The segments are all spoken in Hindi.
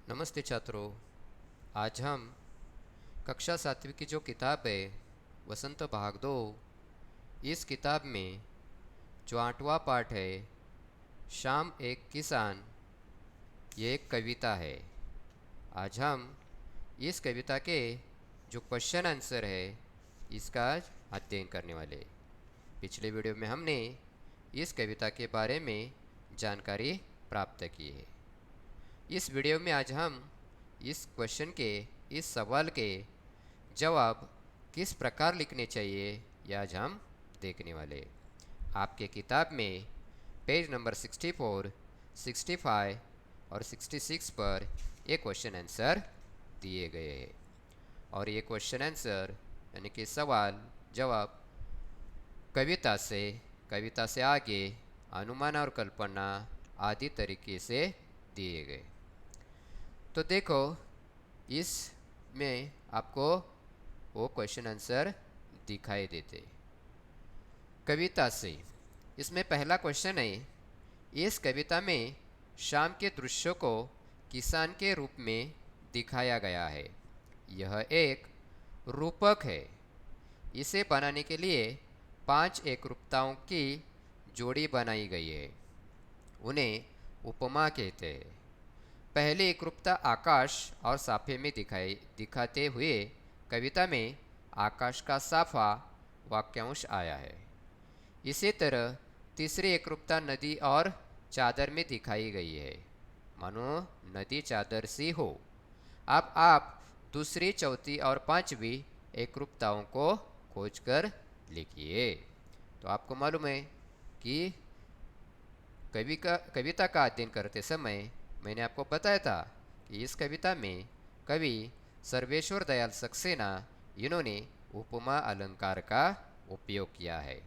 नमस्ते छात्रों। आज हम कक्षा 7वीं की जो किताब है वसंत भाग 2, इस किताब में जो 8वां पाठ है शाम एक किसान, ये एक कविता है। आज हम इस कविता के जो क्वेश्चन आंसर है इसका आज अध्ययन करने वाले। पिछले वीडियो में हमने इस कविता के बारे में जानकारी प्राप्त की है। इस वीडियो में आज हम इस क्वेश्चन के, इस सवाल के जवाब किस प्रकार लिखने चाहिए यह आज हम देखने वाले। आपके किताब में पेज नंबर 64, 65 और 66 पर ये क्वेश्चन आंसर दिए गए हैं और ये क्वेश्चन आंसर यानी कि सवाल जवाब कविता से आगे अनुमान और कल्पना आदि तरीके से दिए गए। तो देखो, इसमें आपको वो क्वेश्चन आंसर दिखाई देते कविता से। इसमें पहला क्वेश्चन है, इस कविता में शाम के दृश्य को किसान के रूप में दिखाया गया है। यह एक रूपक है। इसे बनाने के लिए 5 एकरूपताओं की जोड़ी बनाई गई है। उन्हें उपमा कहते हैं। पहली एकरूपता आकाश और साफे में दिखाते हुए कविता में आकाश का साफा वाक्यांश आया है। इसी तरह तीसरी एकरूपता नदी और चादर में दिखाई गई है, मानो नदी चादर सी हो। अब आप दूसरी, चौथी और पांचवी एकरूपताओं को खोजकर लिखिए। तो आपको मालूम है कि कविता का अध्ययन करते समय मैंने आपको बताया था कि इस कविता में कवि सर्वेश्वर दयाल सक्सेना इन्होंने उपमा अलंकार का उपयोग किया है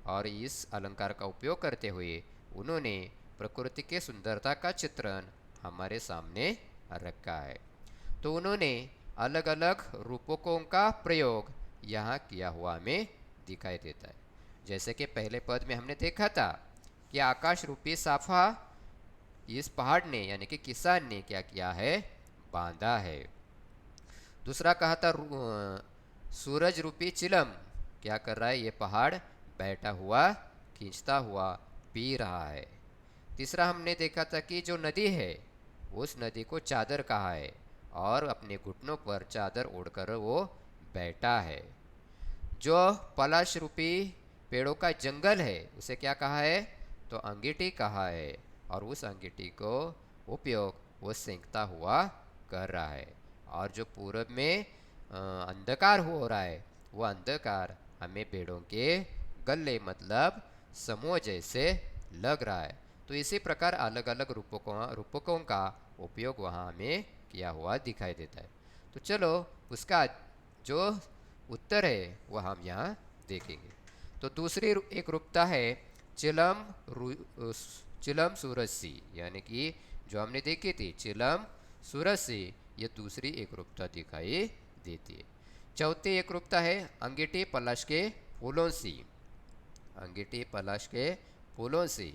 और इस अलंकार का उपयोग करते हुए उन्होंने प्रकृति के सुंदरता का चित्रण हमारे सामने रखा है। तो उन्होंने अलग अलग रूपकों का प्रयोग यहाँ किया हुआ हमें दिखाई देता है। जैसे कि पहले पद में हमने देखा था कि आकाश रूपी साफा इस पहाड़ ने यानी कि किसान ने क्या किया है, बांधा है। दूसरा कहा था सूरज रूपी चिलम क्या कर रहा है, ये पहाड़ बैठा हुआ खींचता हुआ पी रहा है। तीसरा हमने देखा था कि जो नदी है उस नदी को चादर कहा है और अपने घुटनों पर चादर ओढ़कर वो बैठा है। जो पलाश रूपी पेड़ों का जंगल है उसे क्या कहा है, तो अंगीठी कहा है और उस अंगीठी को उपयोग वो सेंकता हुआ कर रहा है। और जो पूरब में अंधकार हो रहा है वो अंधकार हमें पेड़ों के गले मतलब समूह जैसे लग रहा है। तो इसी प्रकार अलग अलग रूपकों का उपयोग वहाँ हमें किया हुआ दिखाई देता है। तो चलो उसका जो उत्तर है वह हम यहाँ देखेंगे। तो दूसरी एक रूपता है चिलम सूरसी, यानी कि जो हमने देखी थी चिलम सूरसी, ये दूसरी एक रूपता दिखाई देती है। चौथी एक रूपता है अंगीठी पलाश के फूलों सी, अंगीठी पलाश के फूलों सी।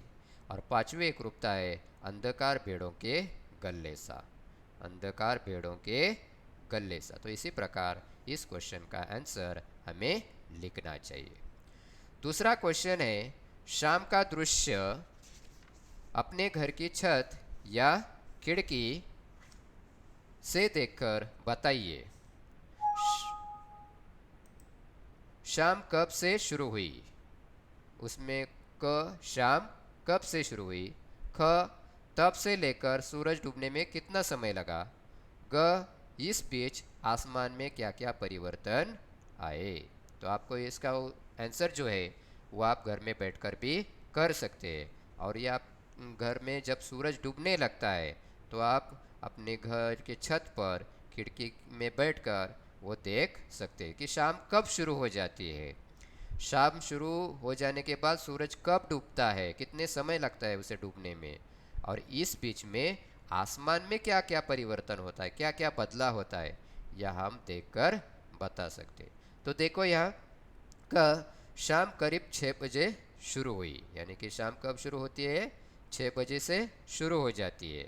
और पांचवी एक रूपता है अंधकार भेड़ों के गले सा, अंधकार भेड़ों के गले सा। तो इसी प्रकार इस क्वेश्चन का आंसर हमें लिखना चाहिए। दूसरा क्वेश्चन है, शाम का दृश्य अपने घर की छत या खिड़की से देखकर बताइए। शाम कब से शुरू हुई, उसमें क शाम कब से शुरू हुई, ख तब से लेकर सूरज डूबने में कितना समय लगा, ग इस बीच आसमान में क्या क्या परिवर्तन आए। तो आपको इसका आंसर जो है वो आप घर में बैठकर भी कर सकते हैं। और ये आप घर में जब सूरज डूबने लगता है तो आप अपने घर के छत पर खिड़की में बैठकर वो देख सकते हैं कि शाम कब शुरू हो जाती है, शाम शुरू हो जाने के बाद सूरज कब डूबता है, कितने समय लगता है उसे डूबने में, और इस बीच में आसमान में क्या क्या परिवर्तन होता है, क्या क्या बदला होता है, यह हम देखकर बता सकते। तो देखो यहाँ का शाम करीब 6 बजे शुरू हुई, यानी कि शाम कब शुरू होती है, 6 बजे से शुरू हो जाती है।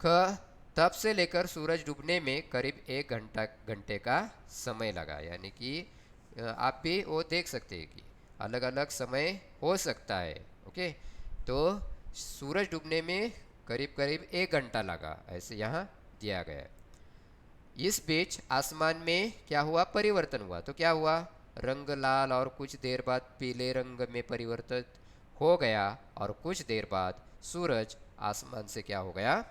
ख तब से लेकर सूरज डूबने में करीब 1 घंटे का समय लगा। यानी कि आप भी वो देख सकते हैं कि अलग अलग समय हो सकता है। ओके, तो सूरज डूबने में करीब करीब 1 घंटा लगा, ऐसे यहाँ दिया गया है। इस बीच आसमान में क्या हुआ, परिवर्तन हुआ। तो क्या हुआ, रंग लाल और कुछ देर बाद पीले रंग में परिवर्तित हो गया और कुछ देर बाद सूरज आसमान से क्या हो गया,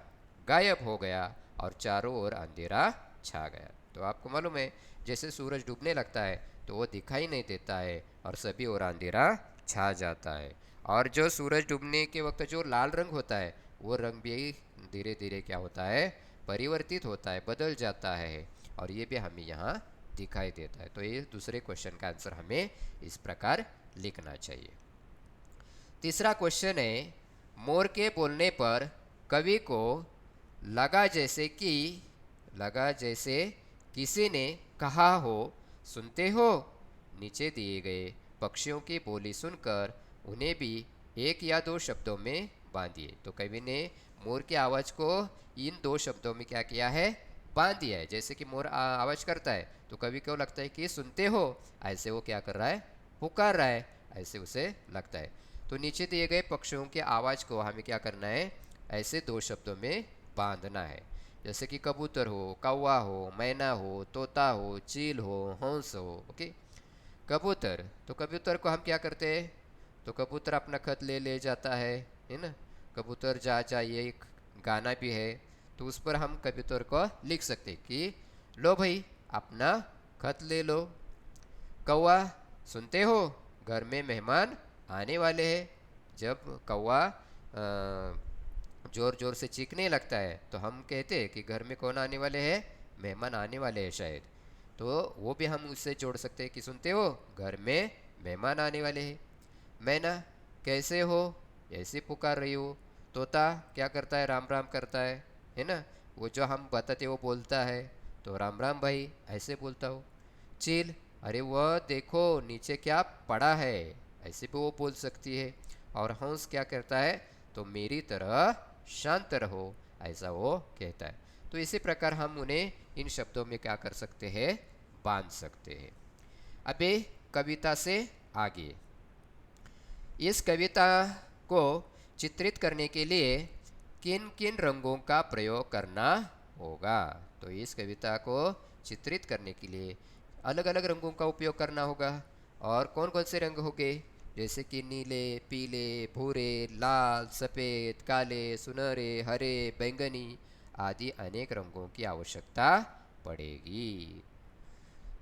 गायब हो गया और चारों ओर अंधेरा छा गया। तो आपको मालूम है जैसे सूरज डूबने लगता है तो वो दिखाई नहीं देता है और सभी ओर अंधेरा छा जाता है। और जो सूरज डूबने के वक्त जो लाल रंग होता है वो रंग भी धीरे धीरे क्या होता है, परिवर्तित होता है, बदल जाता है और ये भी हमें यहाँ दिखाई देता है। तो ये दूसरे क्वेश्चन का आंसर हमें इस प्रकार लिखना चाहिए। तीसरा क्वेश्चन है, मोर के बोलने पर कवि को लगा जैसे किसी ने कहा हो, सुनते हो। नीचे दिए गए पक्षियों की बोली सुनकर उन्हें भी एक या दो शब्दों में बांधिए। तो कवि ने मोर की आवाज़ को इन दो शब्दों में क्या किया है, बांध दिया है। जैसे कि मोर आवाज़ करता है तो कवि को लगता है कि सुनते हो, ऐसे वो क्या कर रहा है, पुकार रहा है, ऐसे उसे लगता है। तो नीचे दिए गए पक्षियों की आवाज़ को हमें क्या करना है, ऐसे दो शब्दों में बांधना है। जैसे कि कबूतर हो, कौवा हो, मैना हो, तोता हो, चील हो, हंस हो। ओके, कबूतर, तो कबूतर को हम क्या करते हैं, तो कबूतर अपना खत ले ले जाता है ना। कबूतर जा जा ये एक गाना भी है, तो उस पर हम कबूतर को लिख सकते हैं कि लो भाई अपना खत ले लो। कौवा, सुनते हो घर में मेहमान आने वाले हैं। जब कौवा जोर जोर से चीखने लगता है तो हम कहते हैं कि घर में कौन आने वाले हैं, मेहमान आने वाले हैं शायद। तो वो भी हम उससे जोड़ सकते हैं कि सुनते हो घर में मेहमान आने वाले हैं। मैना, कैसे हो, ऐसे पुकार रही हो। तोता क्या करता है, राम राम करता है ना। वो जो हम बताते वो बोलता है, तो राम राम भाई ऐसे बोलता हो। चील, अरे वह देखो नीचे क्या पड़ा है, ऐसे भी वो बोल सकती है। और हंस क्या करता है, तो मेरी तरह शांत रहो, ऐसा वो कहता है। तो इसी प्रकार हम उन्हें इन शब्दों में क्या कर सकते हैं, बांध सकते हैं। अबे कविता से आगे, इस कविता को चित्रित करने के लिए किन किन रंगों का प्रयोग करना होगा। तो इस कविता को चित्रित करने के लिए अलग अलग रंगों का उपयोग करना होगा। और कौन कौन से रंग होंगे, जैसे कि नीले, पीले, भूरे, लाल, सफ़ेद, काले, सुनहरे, हरे, बैंगनी आदि अनेक रंगों की आवश्यकता पड़ेगी।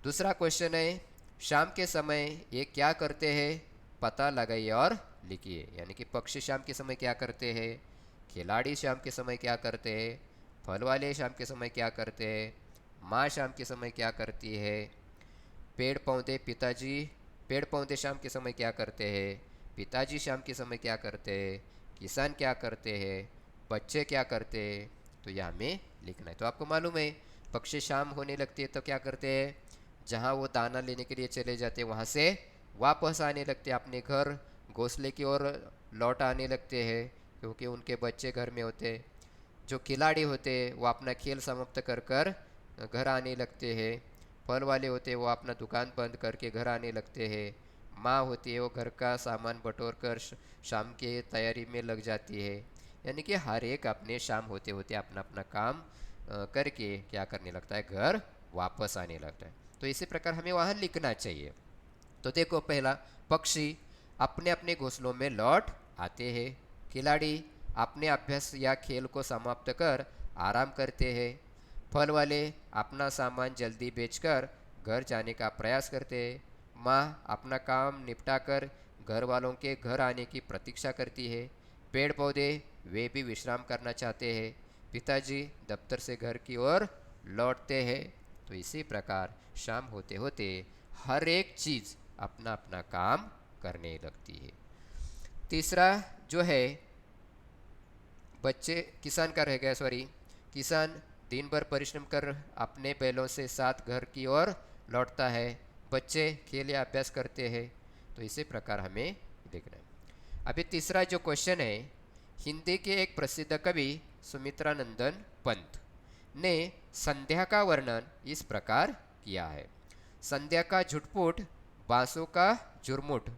दूसरा क्वेश्चन है, शाम के समय ये क्या करते हैं, पता लगाइए और लिखिए। यानी कि पक्षी शाम के समय क्या करते हैं, खिलाड़ी शाम के समय क्या करते हैं, फल वाले शाम के समय क्या करते हैं, माँ शाम के समय क्या करती है, पेड़ पौधे शाम के समय क्या करते हैं, पिताजी शाम के समय क्या करते हैं, किसान क्या करते हैं, बच्चे क्या करते हैं। तो यह हमें लिखना है। तो आपको मालूम है पक्षी शाम होने लगती है तो क्या करते हैं, जहाँ वो दाना लेने के लिए चले जाते हैं वहाँ से वापस आने लगते हैं, अपने घर घोंसले की ओर लौट आने लगते हैं, क्योंकि उनके बच्चे घर में होते हैं। जो खिलाड़ी होते हैं वो अपना खेल समाप्त कर कर घर आने लगते हैं। फल वाले होते हैं वो अपना दुकान बंद करके घर आने लगते हैं। माँ होती है वो घर का सामान बटोर कर शाम के तैयारी में लग जाती है। यानी कि हर एक अपने शाम होते होते अपना अपना काम करके क्या करने लगता है, घर वापस आने लगता है। तो इसी प्रकार हमें वहाँ लिखना चाहिए। तो देखो, पहला, पक्षी अपने अपने घोंसलों में लौट आते हैं। खिलाड़ी अपने अभ्यास या खेल को समाप्त कर आराम करते हैं। फल वाले अपना सामान जल्दी बेचकर घर जाने का प्रयास करते हैं। माँ अपना काम निपटाकर घर वालों के घर आने की प्रतीक्षा करती है। पेड़ पौधे वे भी विश्राम करना चाहते हैं। पिताजी दफ्तर से घर की ओर लौटते हैं। तो इसी प्रकार शाम होते होते हर एक चीज़ अपना अपना काम करने लगती है। तीसरा जो है बच्चे किसान का रह गया, किसान दिन भर परिश्रम कर अपने बैलों से साथ घर की ओर लौटता है। बच्चे खेल या अभ्यास करते हैं। तो इसी प्रकार हमें देखना है। अभी तीसरा जो क्वेश्चन है, हिंदी के एक प्रसिद्ध कवि सुमित्रानंदन पंत, ने संध्या का वर्णन इस प्रकार किया है। संध्या का झुटपुट, बांसों का झुरमुट,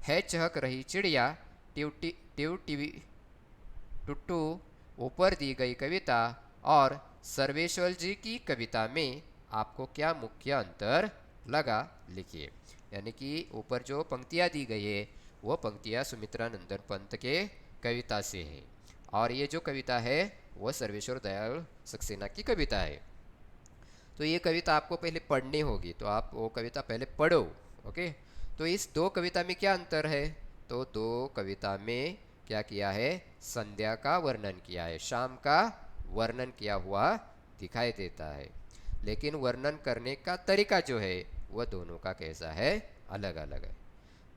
है चहक रही चिड़िया, टिवटी टिव टुट्टू, ऊपर दी गई कविता और सर्वेश्वर जी की कविता में आपको क्या मुख्य अंतर लगा, लिखिए। यानी कि ऊपर जो पंक्तियाँ दी गई है वो पंक्तियाँ सुमित्रानंदन पंत के कविता से है और ये जो कविता है वो सर्वेश्वर दयाल सक्सेना की कविता है। तो ये कविता आपको पहले पढ़नी होगी, तो आप वो कविता पहले पढ़ो। ओके, तो इस दो कविता में क्या अंतर है? तो दो कविता में क्या किया है? संध्या का वर्णन किया है, शाम का वर्णन किया हुआ दिखाई देता है, लेकिन वर्णन करने का तरीका जो है वह दोनों का कैसा है? अलग अलग है।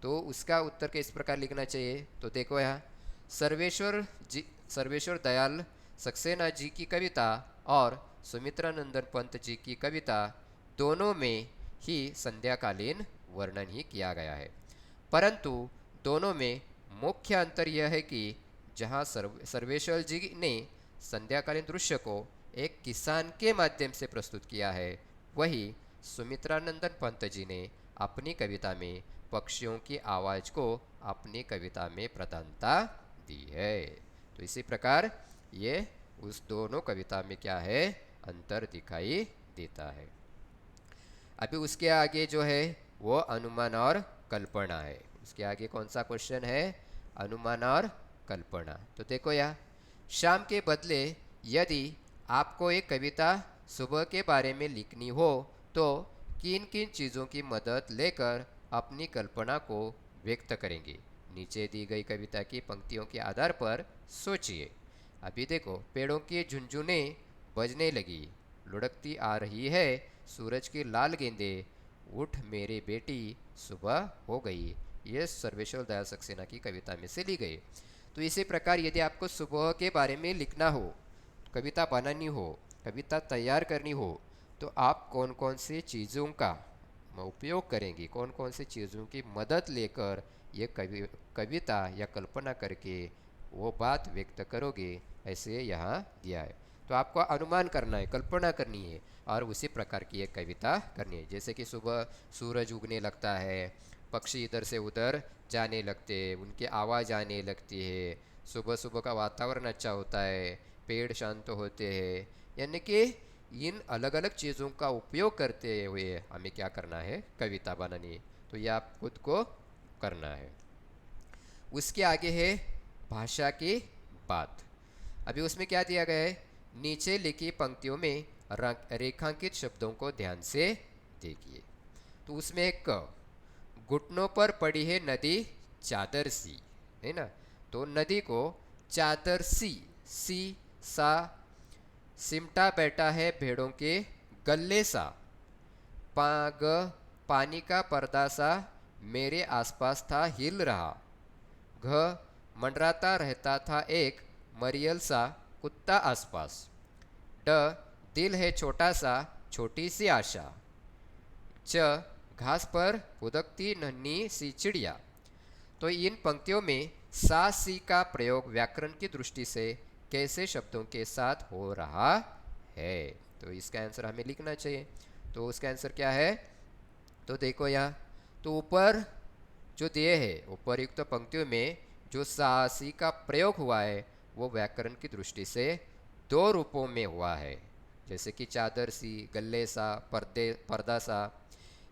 तो उसका उत्तर किस प्रकार लिखना चाहिए? तो देखो यहाँ, सर्वेश्वर दयाल सक्सेना जी की कविता और सुमित्रानंदन पंत जी की कविता दोनों में ही संध्याकालीन वर्णन ही किया गया है, परंतु दोनों में मुख्य अंतर यह है कि जहाँ सर्वेश्वर जी ने संध्याकालीन दृश्य को एक किसान के माध्यम से प्रस्तुत किया है, वही सुमित्रानंदन पंत जी ने अपनी कविता में पक्षियों की आवाज़ को अपनी कविता में प्रधानता दी है। तो इसी प्रकार ये उस दोनों कविता में क्या है? अंतर दिखाई देता है। अभी उसके आगे जो है वो अनुमान और कल्पना है। उसके आगे कौन सा क्वेश्चन है? अनुमान और कल्पना। तो देखो यहाँ, शाम के बदले यदि आपको एक कविता सुबह के बारे में लिखनी हो तो किन किन चीज़ों की मदद लेकर अपनी कल्पना को व्यक्त करेंगे? नीचे दी गई कविता की पंक्तियों के आधार पर सोचिए। अभी देखो, पेड़ों की झुनझुने बजने लगी, लुढ़कती आ रही है सूरज की लाल गेंदे, उठ मेरे बेटी सुबह हो गई। ये सर्वेश्वर दयाल सक्सेना की कविता में से ली गई। तो इसी प्रकार यदि आपको सुबह के बारे में लिखना हो, कविता बनानी हो, कविता तैयार करनी हो, तो आप कौन कौन सी चीज़ों का उपयोग करेंगे, कौन कौन सी चीज़ों की मदद लेकर ये कविता या कल्पना करके वो बात व्यक्त करोगे, ऐसे यहाँ दिया है। तो आपको अनुमान करना है, कल्पना करनी है और उसी प्रकार की एक कविता करनी है। जैसे कि सुबह सूरज उगने लगता है, पक्षी इधर से उधर जाने लगते हैं, उनकी आवाज़ आने लगती है, सुबह सुबह का वातावरण अच्छा होता है, पेड़ शांत होते हैं, यानी कि इन अलग अलग चीज़ों का उपयोग करते हुए हमें क्या करना है? कविता बनानी है। तो ये आप खुद को करना है। उसके आगे है भाषा की बात। अभी उसमें क्या दिया गया है? नीचे लिखी पंक्तियों में रेखांकित शब्दों को ध्यान से देखिए। तो उसमें एक घुटनों पर पड़ी है नदी चादर सी, है ना? तो नदी को चादर सी, सी सा, सिमटा बैठा है भेड़ों के गले सा, पानी का पर्दा सा मेरे आसपास था हिल रहा, घ मंडराता रहता था एक मरियल सा कुत्ता आसपास, ड दिल है छोटा सा छोटी सी आशा, च घास पर फुदकती नन्ही सी चिड़िया। तो इन पंक्तियों में सा सी का प्रयोग व्याकरण की दृष्टि से कैसे शब्दों के साथ हो रहा है? तो इसका आंसर हमें लिखना चाहिए। तो उसका आंसर क्या है? तो देखो यहाँ, तो ऊपर जो दिए है, उपरयुक्त पंक्तियों में जो सा सी का प्रयोग हुआ है वो व्याकरण की दृष्टि से दो रूपों में हुआ है, जैसे कि चादर सी, गले सा, पर्दा सा।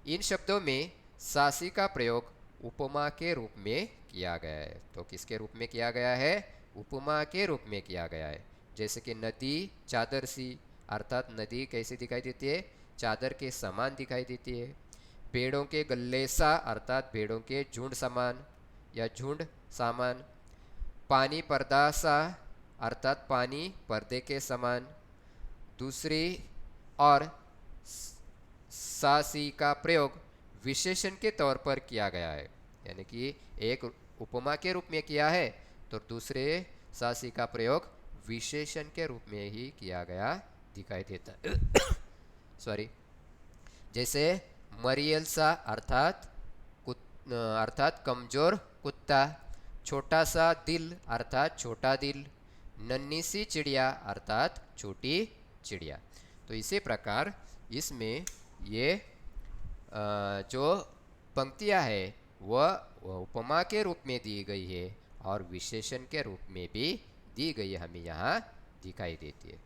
इन शब्दों में सासी का प्रयोग उपमा के रूप में किया गया है। तो किसके रूप में किया गया है? उपमा के रूप में किया गया है। जैसे कि नदी चादर सी, अर्थात नदी कैसी दिखाई देती है? चादर के समान दिखाई देती है। पेड़ों के गले सा, अर्थात पेड़ों के झुंड समान या झुंड सामान। पानी पर्दा सा, अर्थात पानी पर्दे के समान। दूसरी और सासी का प्रयोग विशेषण के तौर पर किया गया है, यानी कि एक उपमा के रूप में किया है तो दूसरे सासी का प्रयोग विशेषण के रूप में ही किया गया दिखाई देता है। सॉरी, जैसे मरियल सा अर्थात कमजोर कुत्ता, छोटा सा दिल अर्थात छोटा दिल, नन्ही सी चिड़िया अर्थात छोटी चिड़िया। तो इसी प्रकार इसमें ये जो पंक्तियाँ है वह उपमा के रूप में दी गई है और विशेषण के रूप में भी दी गई है, हमें यहाँ दिखाई देती है।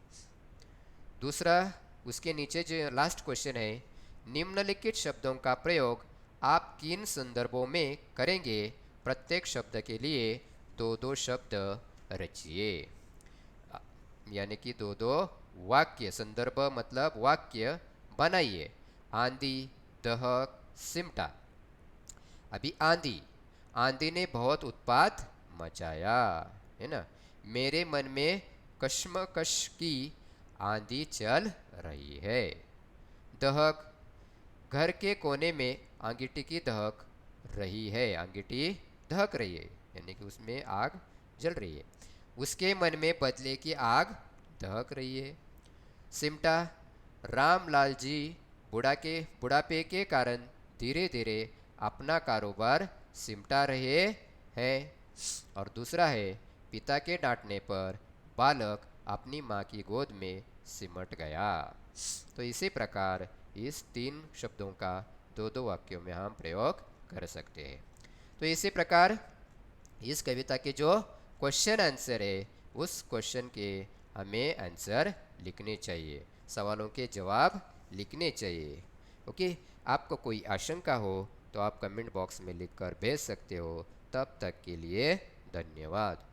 दूसरा, उसके नीचे जो लास्ट क्वेश्चन है, निम्नलिखित शब्दों का प्रयोग आप किन संदर्भों में करेंगे? प्रत्येक शब्द के लिए दो दो शब्द रचिए, यानी कि दो दो वाक्य, संदर्भ मतलब वाक्य बनाइए। आंधी, दहक, सिमटा। अभी आंधी, आंधी ने बहुत उत्पात मचाया, है ना। मेरे मन में कश्मकश की आंधी चल रही है। दहक, घर के कोने में अंगीठी की दहक रही है, अंगीठी दहक रही है, यानी कि उसमें आग जल रही है। उसके मन में बदले की आग दहक रही है। सिमटा, रामलाल जी बुढ़ापे के कारण धीरे धीरे अपना कारोबार सिमटा रहे हैं। और दूसरा है, पिता के डांटने पर बालक अपनी माँ की गोद में सिमट गया। तो इसी प्रकार इस तीन शब्दों का दो दो वाक्यों में हम प्रयोग कर सकते हैं। तो इसी प्रकार इस कविता के जो क्वेश्चन आंसर है उस क्वेश्चन के हमें आंसर लिखने चाहिए, सवालों के जवाब लिखने चाहिए। ओके, आपको कोई आशंका हो तो आप कमेंट बॉक्स में लिखकर भेज सकते हो। तब तक के लिए धन्यवाद।